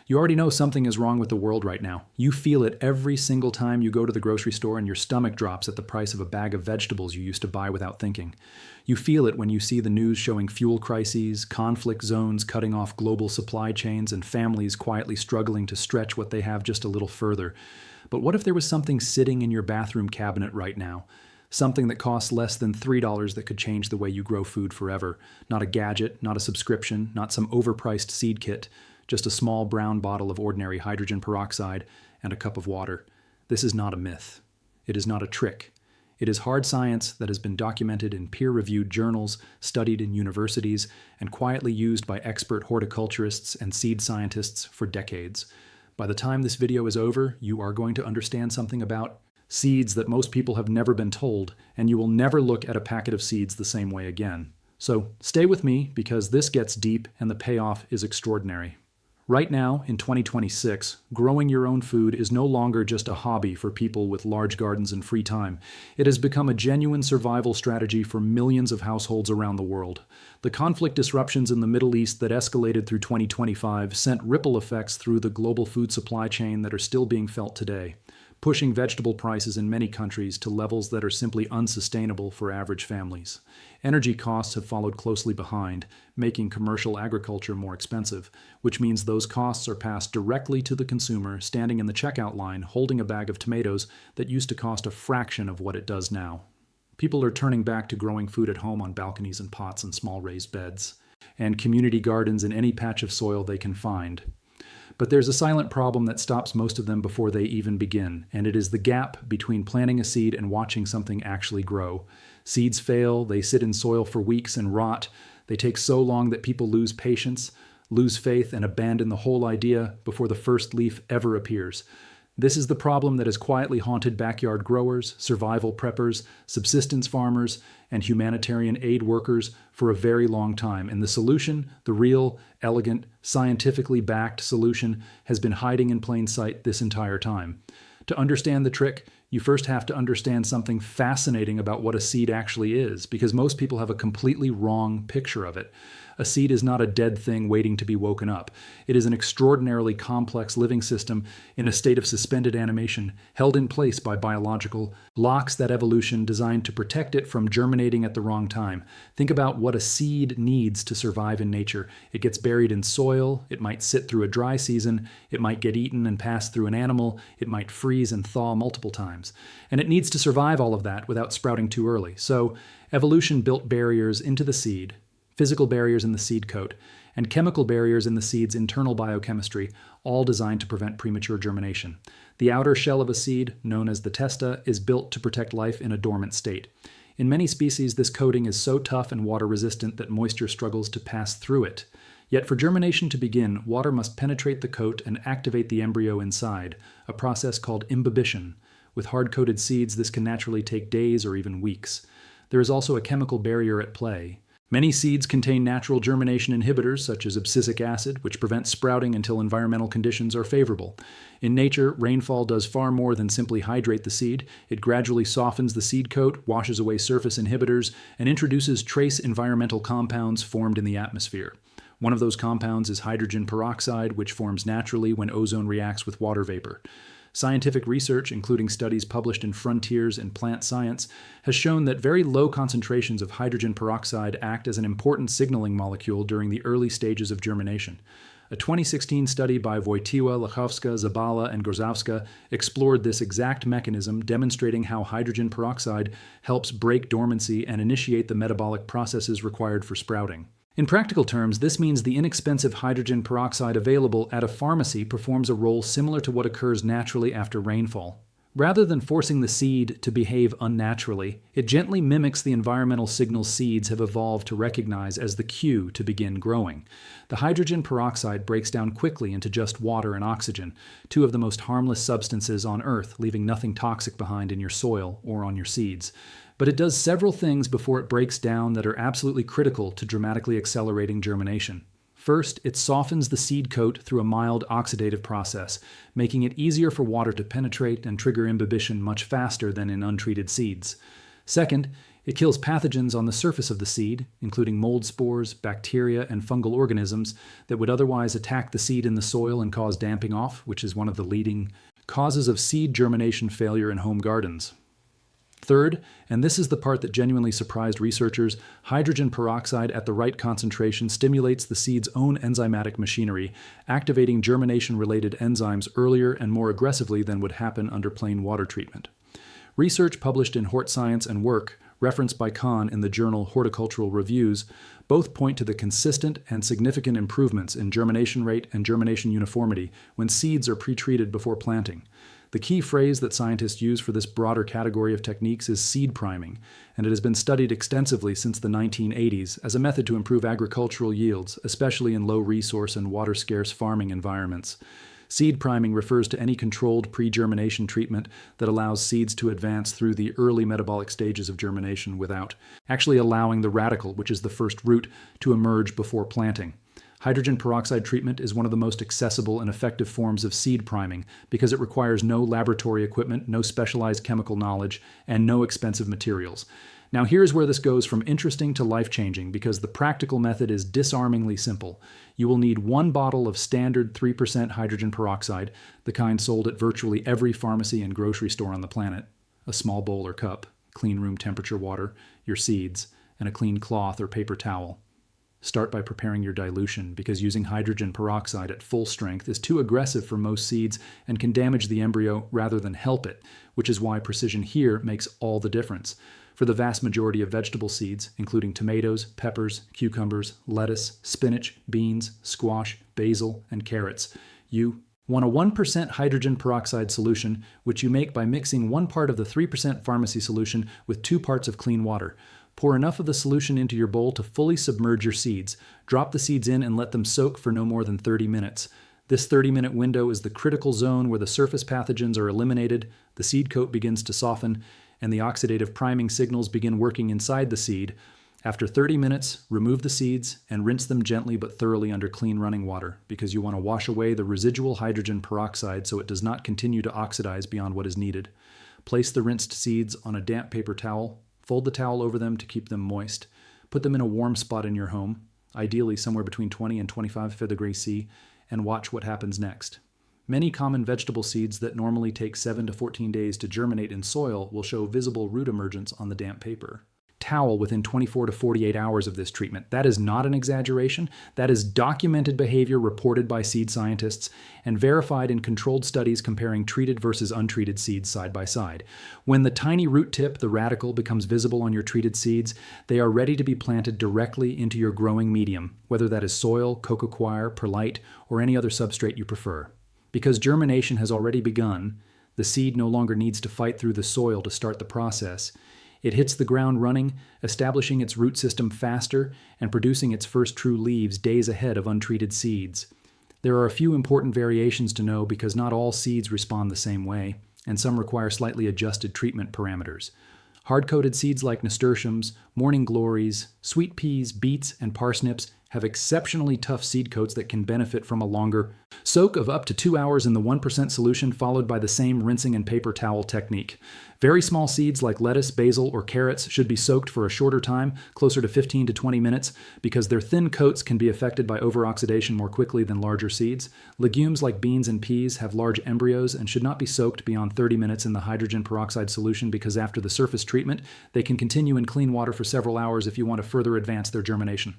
You already know something is wrong with the world right now. You feel it every single time you go to the grocery store and your stomach drops at the price of a bag of vegetables you used to buy without thinking. You feel it when you see the news showing fuel crises, conflict zones cutting off global supply chains, and families quietly struggling to stretch what they have just a little further. But what if there was something sitting in your bathroom cabinet right now? Something that costs less than $3 that could change the way you grow food forever. Not a gadget, not a subscription, not some overpriced seed kit, just a small brown bottle of ordinary hydrogen peroxide and a cup of water. This is not a myth. It is not a trick. It is hard science that has been documented in peer-reviewed journals, studied in universities, and quietly used by expert horticulturists and seed scientists for decades. By the time this video is over, you are going to understand something about seeds that most people have never been told, and you will never look at a packet of seeds the same way again. So stay with me, because this gets deep and the payoff is extraordinary. Right now, in 2026, growing your own food is no longer just a hobby for people with large gardens and free time. It has become a genuine survival strategy for millions of households around the world. The conflict disruptions in the Middle East that escalated through 2025 sent ripple effects through the global food supply chain that are still being felt today, pushing vegetable prices in many countries to levels that are simply unsustainable for average families. Energy costs have followed closely behind, making commercial agriculture more expensive, which means those costs are passed directly to the consumer standing in the checkout line holding a bag of tomatoes that used to cost a fraction of what it does now. People are turning back to growing food at home on balconies and pots and small raised beds, and community gardens in any patch of soil they can find. But there's a silent problem that stops most of them before they even begin, and it is the gap between planting a seed and watching something actually grow. Seeds fail, they sit in soil for weeks and rot. They take so long that people lose patience, lose faith, and abandon the whole idea before the first leaf ever appears. This is the problem that has quietly haunted backyard growers, survival preppers, subsistence farmers, and humanitarian aid workers for a very long time. And the solution, the real, elegant, scientifically backed solution, has been hiding in plain sight this entire time. To understand the trick, you first have to understand something fascinating about what a seed actually is, because most people have a completely wrong picture of it. A seed is not a dead thing waiting to be woken up. It is an extraordinarily complex living system in a state of suspended animation, held in place by biological locks that evolution designed to protect it from germinating at the wrong time. Think about what a seed needs to survive in nature. It gets buried in soil, it might sit through a dry season, it might get eaten and pass through an animal, it might freeze and thaw multiple times. And it needs to survive all of that without sprouting too early. So evolution built barriers into the seed, physical barriers in the seed coat, and chemical barriers in the seed's internal biochemistry, all designed to prevent premature germination. The outer shell of a seed, known as the testa, is built to protect life in a dormant state. In many species, this coating is so tough and water-resistant that moisture struggles to pass through it. Yet for germination to begin, water must penetrate the coat and activate the embryo inside, a process called imbibition. With hard-coated seeds, this can naturally take days or even weeks. There is also a chemical barrier at play. Many seeds contain natural germination inhibitors, such as abscisic acid, which prevent sprouting until environmental conditions are favorable. In nature, rainfall does far more than simply hydrate the seed. It gradually softens the seed coat, washes away surface inhibitors, and introduces trace environmental compounds formed in the atmosphere. One of those compounds is hydrogen peroxide, which forms naturally when ozone reacts with water vapor. Scientific research, including studies published in Frontiers in Plant Science, has shown that very low concentrations of hydrogen peroxide act as an important signaling molecule during the early stages of germination. A 2016 study by Wojtyła, Lachowska, Zabala, and Grozowska explored this exact mechanism, demonstrating how hydrogen peroxide helps break dormancy and initiate the metabolic processes required for sprouting. In practical terms, this means the inexpensive hydrogen peroxide available at a pharmacy performs a role similar to what occurs naturally after rainfall. Rather than forcing the seed to behave unnaturally, it gently mimics the environmental signals seeds have evolved to recognize as the cue to begin growing. The hydrogen peroxide breaks down quickly into just water and oxygen, two of the most harmless substances on Earth, leaving nothing toxic behind in your soil or on your seeds. But it does several things before it breaks down that are absolutely critical to dramatically accelerating germination. First, it softens the seed coat through a mild oxidative process, making it easier for water to penetrate and trigger imbibition much faster than in untreated seeds. Second, It kills pathogens on the surface of the seed, including mold spores, bacteria, and fungal organisms that would otherwise attack the seed in the soil and cause damping off, which is one of the leading causes of seed germination failure in home gardens. Third, and this is the part that genuinely surprised researchers, hydrogen peroxide at the right concentration stimulates the seed's own enzymatic machinery, activating germination-related enzymes earlier and more aggressively than would happen under plain water treatment. Research published in Hort Science and Work, referenced by Kahn in the journal Horticultural Reviews, both point to the consistent and significant improvements in germination rate and germination uniformity when seeds are pre-treated before planting. The key phrase that scientists use for this broader category of techniques is seed priming, and it has been studied extensively since the 1980s as a method to improve agricultural yields, especially in low-resource and water-scarce farming environments. Seed priming refers to any controlled pre-germination treatment that allows seeds to advance through the early metabolic stages of germination without actually allowing the radicle, which is the first root, to emerge before planting. Hydrogen peroxide treatment is one of the most accessible and effective forms of seed priming because it requires no laboratory equipment, no specialized chemical knowledge, and no expensive materials. Now here's where this goes from interesting to life-changing because the practical method is disarmingly simple. You will need 1 bottle of standard 3% hydrogen peroxide, the kind sold at virtually every pharmacy and grocery store on the planet, a small bowl or cup, clean room temperature water, your seeds, and a clean cloth or paper towel. Start by preparing your dilution because using hydrogen peroxide at full strength is too aggressive for most seeds and can damage the embryo rather than help it, which is why precision here makes all the difference. For the vast majority of vegetable seeds, including tomatoes, peppers, cucumbers, lettuce, spinach, beans, squash, basil, and carrots, you want a 1% hydrogen peroxide solution, which you make by mixing 1 part of the 3% pharmacy solution with 2 parts of clean water. Pour enough of the solution into your bowl to fully submerge your seeds. Drop the seeds in and let them soak for no more than 30 minutes. This 30-minute window is the critical zone where the surface pathogens are eliminated, the seed coat begins to soften, and the oxidative priming signals begin working inside the seed. After 30 minutes, remove the seeds and rinse them gently but thoroughly under clean running water because you want to wash away the residual hydrogen peroxide so it does not continue to oxidize beyond what is needed. Place the rinsed seeds on a damp paper towel. Fold the towel over them to keep them moist. Put them in a warm spot in your home, ideally somewhere between 20 and 25 degrees C, and watch what happens next. Many common vegetable seeds that normally take 7 to 14 days to germinate in soil will show visible root emergence on the damp paper. Towel within 24 to 48 hours of this treatment. That is not an exaggeration. That is documented behavior reported by seed scientists and verified in controlled studies comparing treated versus untreated seeds side by side. When the tiny root tip, the radicle, becomes visible on your treated seeds, they are ready to be planted directly into your growing medium, whether that is soil, coco coir, perlite, or any other substrate you prefer. Because germination has already begun, the seed no longer needs to fight through the soil to start the process. It hits the ground running, establishing its root system faster and producing its first true leaves days ahead of untreated seeds. There are a few important variations to know because not all seeds respond the same way, and some require slightly adjusted treatment parameters. Hard-coated seeds like nasturtiums, morning glories, sweet peas, beets, and parsnips have exceptionally tough seed coats that can benefit from a longer soak of up to 2 hours in the 1% solution followed by the same rinsing and paper towel technique. Very small seeds like lettuce, basil, or carrots should be soaked for a shorter time, closer to 15 to 20 minutes, because their thin coats can be affected by overoxidation more quickly than larger seeds. Legumes like beans and peas have large embryos and should not be soaked beyond 30 minutes in the hydrogen peroxide solution because after the surface treatment, they can continue in clean water for several hours if you want to further advance their germination.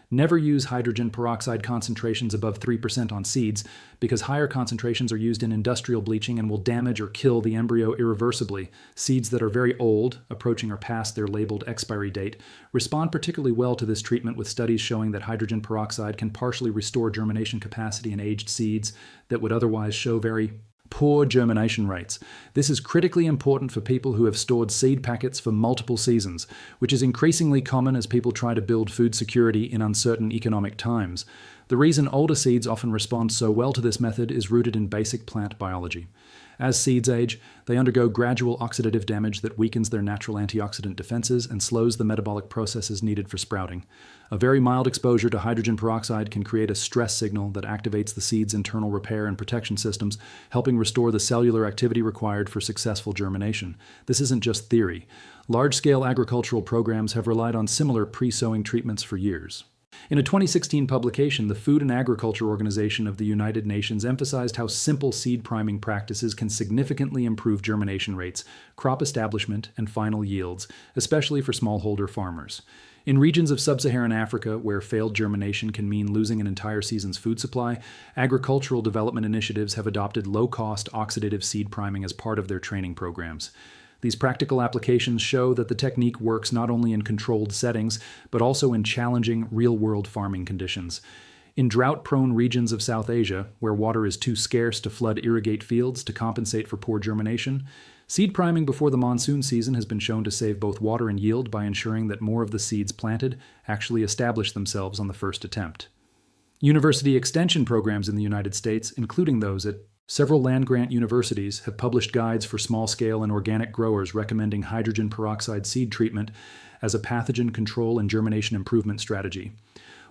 Never use hydrogen peroxide concentrations above 3% on seeds because higher concentrations are used in industrial bleaching and will damage or kill the embryo irreversibly. Seeds that are very old, approaching or past their labeled expiry date, respond particularly well to this treatment with studies showing that hydrogen peroxide can partially restore germination capacity in aged seeds that would otherwise show very poor germination rates. This is critically important for people who have stored seed packets for multiple seasons, which is increasingly common as people try to build food security in uncertain economic times. The reason older seeds often respond so well to this method is rooted in basic plant biology. As seeds age, they undergo gradual oxidative damage that weakens their natural antioxidant defenses and slows the metabolic processes needed for sprouting. A very mild exposure to hydrogen peroxide can create a stress signal that activates the seed's internal repair and protection systems, helping restore the cellular activity required for successful germination. This isn't just theory. Large-scale agricultural programs have relied on similar pre-sowing treatments for years. In a 2016 publication, the Food and Agriculture Organization of the United Nations emphasized how simple seed priming practices can significantly improve germination rates, crop establishment, and final yields, especially for smallholder farmers. In regions of sub-Saharan Africa, where failed germination can mean losing an entire season's food supply, agricultural development initiatives have adopted low-cost oxidative seed priming as part of their training programs. These practical applications show that the technique works not only in controlled settings, but also in challenging, real-world farming conditions. In drought-prone regions of South Asia, where water is too scarce to flood irrigate fields to compensate for poor germination, seed priming before the monsoon season has been shown to save both water and yield by ensuring that more of the seeds planted actually establish themselves on the first attempt. University extension programs in the United States, including those at several land-grant universities, have published guides for small-scale and organic growers recommending hydrogen peroxide seed treatment as a pathogen control and germination improvement strategy.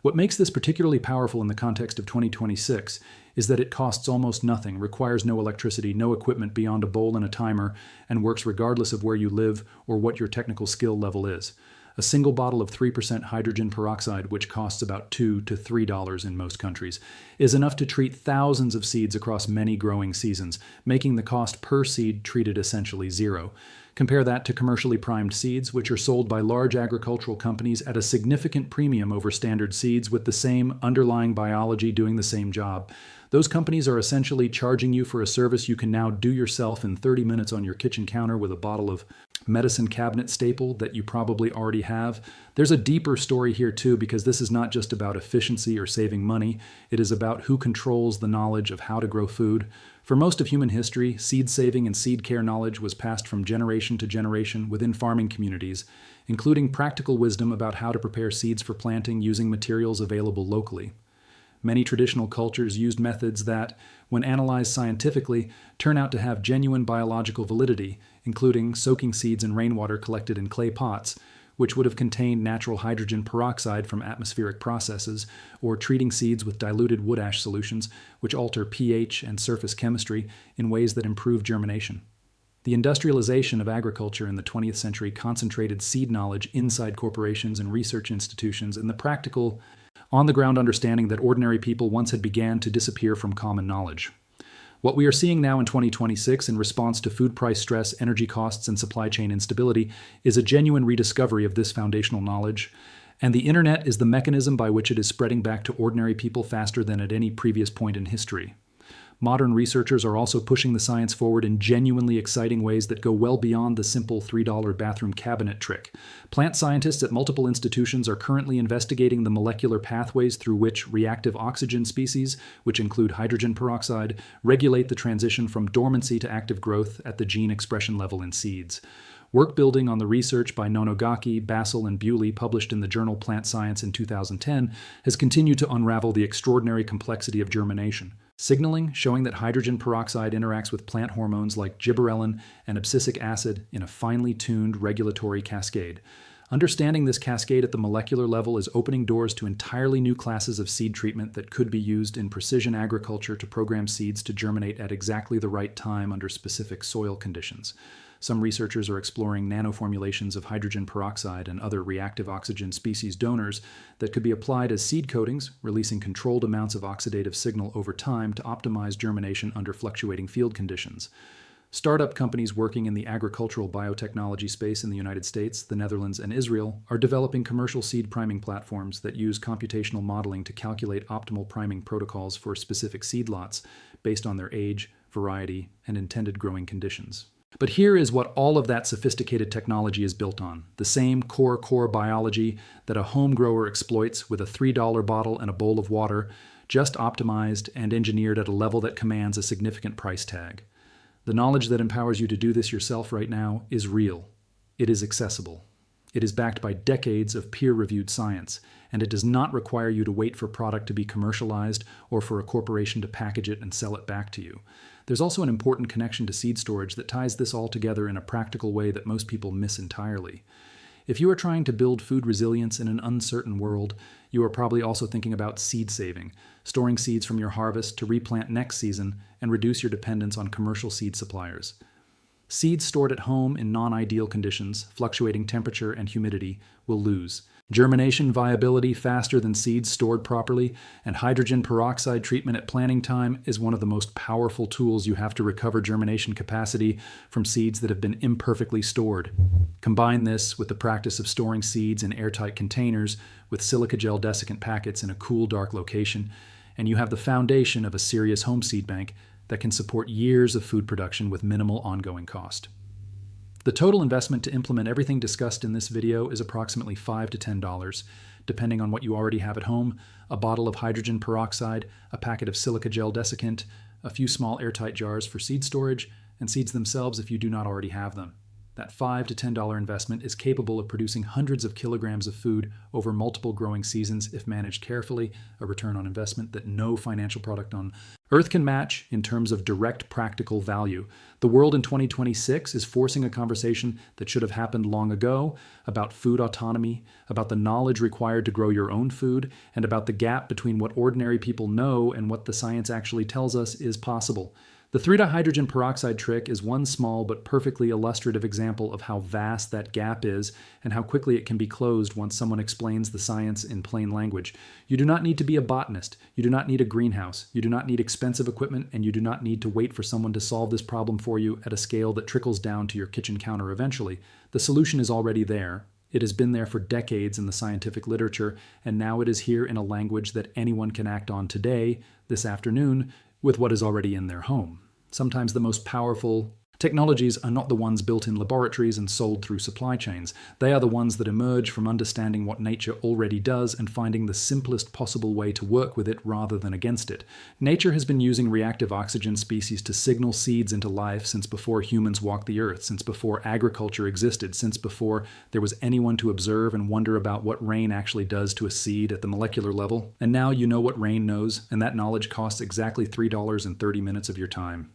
What makes this particularly powerful in the context of 2026 is that it costs almost nothing, requires no electricity, no equipment beyond a bowl and a timer, and works regardless of where you live or what your technical skill level is. A single bottle of 3% hydrogen peroxide, which costs about $2 to $3 in most countries, is enough to treat thousands of seeds across many growing seasons, making the cost per seed treated essentially zero. Compare that to commercially primed seeds, which are sold by large agricultural companies at a significant premium over standard seeds with the same underlying biology doing the same job. Those companies are essentially charging you for a service you can now do yourself in 30 minutes on your kitchen counter with a bottle of medicine cabinet staple that you probably already have. There's a deeper story here too, because this is not just about efficiency or saving money. It is about who controls the knowledge of how to grow food. For most of human history, seed saving and seed care knowledge was passed from generation to generation within farming communities, including practical wisdom about how to prepare seeds for planting using materials available locally. Many traditional cultures used methods that, when analyzed scientifically, turn out to have genuine biological validity, including soaking seeds in rainwater collected in clay pots, which would have contained natural hydrogen peroxide from atmospheric processes, or treating seeds with diluted wood ash solutions, which alter pH and surface chemistry in ways that improve germination. The industrialization of agriculture in the 20th century concentrated seed knowledge inside corporations and research institutions, and the practical, on-the-ground understanding that ordinary people once had began to disappear from common knowledge. What we are seeing now in 2026 in response to food price stress, energy costs, and supply chain instability is a genuine rediscovery of this foundational knowledge, and the internet is the mechanism by which it is spreading back to ordinary people faster than at any previous point in history. Modern researchers are also pushing the science forward in genuinely exciting ways that go well beyond the simple $3 bathroom cabinet trick. Plant scientists at multiple institutions are currently investigating the molecular pathways through which reactive oxygen species, which include hydrogen peroxide, regulate the transition from dormancy to active growth at the gene expression level in seeds. Work building on the research by Nonogaki, Bassel, and Bewley, published in the journal Plant Science in 2010, has continued to unravel the extraordinary complexity of germination. Signaling showing that hydrogen peroxide interacts with plant hormones like gibberellin and abscisic acid in a finely tuned regulatory cascade. Understanding this cascade at the molecular level is opening doors to entirely new classes of seed treatment that could be used in precision agriculture to program seeds to germinate at exactly the right time under specific soil conditions. Some researchers are exploring nanoformulations of hydrogen peroxide and other reactive oxygen species donors that could be applied as seed coatings, releasing controlled amounts of oxidative signal over time to optimize germination under fluctuating field conditions. Startup companies working in the agricultural biotechnology space in the United States, the Netherlands, and Israel are developing commercial seed priming platforms that use computational modeling to calculate optimal priming protocols for specific seed lots based on their age, variety, and intended growing conditions. But here is what all of that sophisticated technology is built on: the same core biology that a home grower exploits with a $3 bottle and a bowl of water, just optimized and engineered at a level that commands a significant price tag. The knowledge that empowers you to do this yourself right now is real. It is accessible. It is backed by decades of peer-reviewed science, and it does not require you to wait for product to be commercialized or for a corporation to package it and sell it back to you. There's also an important connection to seed storage that ties this all together in a practical way that most people miss entirely. If you are trying to build food resilience in an uncertain world, you are probably also thinking about seed saving, storing seeds from your harvest to replant next season and reduce your dependence on commercial seed suppliers. Seeds stored at home in non-ideal conditions, fluctuating temperature and humidity, will lose germination viability faster than seeds stored properly, and hydrogen peroxide treatment at planting time is one of the most powerful tools you have to recover germination capacity from seeds that have been imperfectly stored. Combine this with the practice of storing seeds in airtight containers with silica gel desiccant packets in a cool, dark location, and you have the foundation of a serious home seed bank that can support years of food production with minimal ongoing cost. The total investment to implement everything discussed in this video is approximately $5 to $10, depending on what you already have at home: a bottle of hydrogen peroxide, a packet of silica gel desiccant, a few small airtight jars for seed storage, and seeds themselves if you do not already have them. That $5 to $10 investment is capable of producing hundreds of kilograms of food over multiple growing seasons if managed carefully, a return on investment that no financial product on Earth can match in terms of direct practical value. The world in 2026 is forcing a conversation that should have happened long ago about food autonomy, about the knowledge required to grow your own food, and about the gap between what ordinary people know and what the science actually tells us is possible. The 3-dihydrogen peroxide trick is one small but perfectly illustrative example of how vast that gap is and how quickly it can be closed once someone explains the science in plain language. You do not need to be a botanist, you do not need a greenhouse, you do not need expensive equipment, and you do not need to wait for someone to solve this problem for you at a scale that trickles down to your kitchen counter eventually. The solution is already there. It has been there for decades in the scientific literature, and now it is here in a language that anyone can act on today, this afternoon, with what is already in their home. Sometimes the most powerful technologies are not the ones built in laboratories and sold through supply chains. They are the ones that emerge from understanding what nature already does and finding the simplest possible way to work with it rather than against it. Nature has been using reactive oxygen species to signal seeds into life since before humans walked the earth, since before agriculture existed, since before there was anyone to observe and wonder about what rain actually does to a seed at the molecular level. And now you know what rain knows, and that knowledge costs exactly $3.30 of your time.